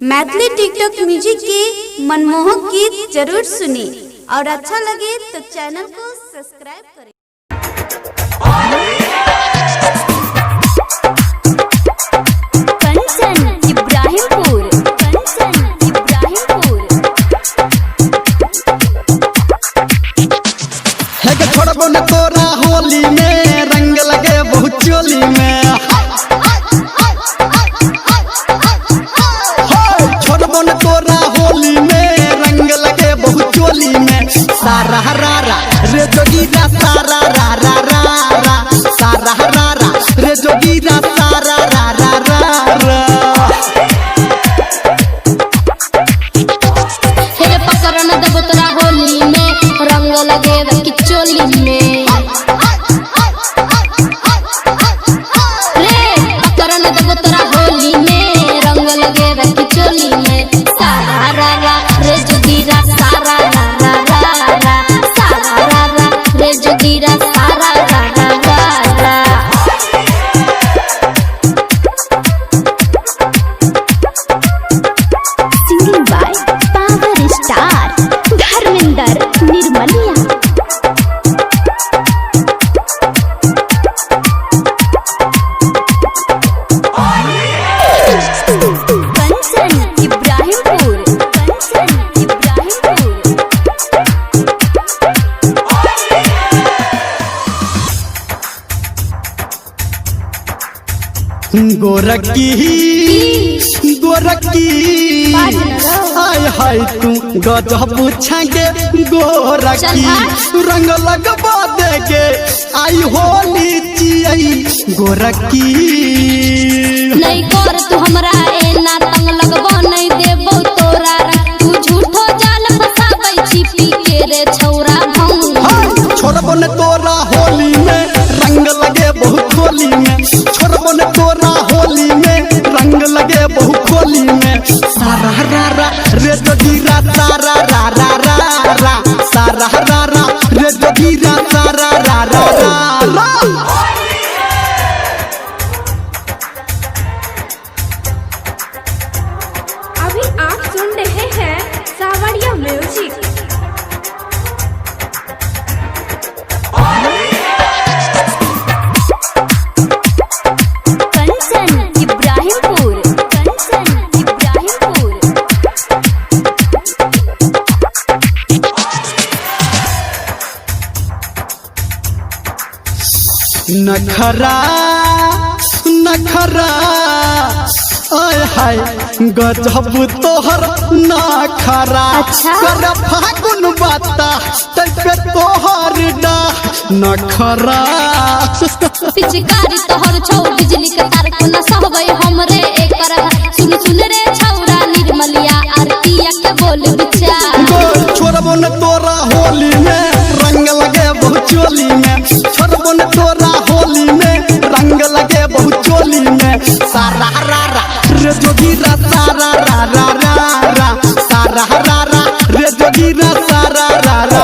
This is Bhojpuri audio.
मैथिली टिकटॉक म्यूजिक के मनमोहक गीत जरूर सुने और अच्छा लगे तो चैनल को सब्सक्राइब करें। कंचन इब्राहिमपुर है छोड़बो न तोरा होली में रंग लगे बहुत चोली में। छोड़बो न तोरा होली में रंग लगे बहुत चोली में। सारा रारा रे जोगीरा सारा रारा रारा सारा रारा रे जोगीरा सारा रारा रारा। हे पकड़ न देबो तोरा होली में रंग लगे चोली में। रे पकड़ न देबो तोरा होली में रंग लगे चोली में। सारा रारा रे जोगीरा सारा रारा रारा सारा रारा रे जोगीरा सारा रारा रारा। Singing by power star Dharmendra Nirmaliya. Kanchan Ibrahimpur गोरकी गोरकी हाय हाय तू गजब छागे गोरकी रंग लगबा देगे आई होली चियई गोरकी। नहीं कर तू हमरा एना तंग लगबो नहीं देबो तोरा तू झूठो जाल फसाबै छी पी के रे छौरा भंग। छोड़बो न तोरा होली में रंग लगे बहुत होली में। छोड़बो न तोरा होली में रंग लगे बहुत होली में। सारा रारा रे जोगीरा सारा रारा रारा सारा रारा रे जोगीरा सारा रारा रारा। अभी आप सुन रहे हैं सावरिया म्यूजिक। कंचन इब्राहिमपुर नखरा नखरा आय हाय गजब तोहर नखरा। कर फागुन बाता तब तोहर डा नखरा। पिचकारी तोहर छौ बिजली के तार कोना सहबै हमरे एकर। सुन सुन रे छौरा निर्मलिया आरतिया के बोल विचार। छोड़बो न तोरा होली में रंग लगे बहुत चोली में। छोड़बो न तोरा होली में रंग लगे बहुत चोली में। सारा रारा रे जोगीरा सारा रारा रारा सारा रारा रे जोगीरा सारा रारा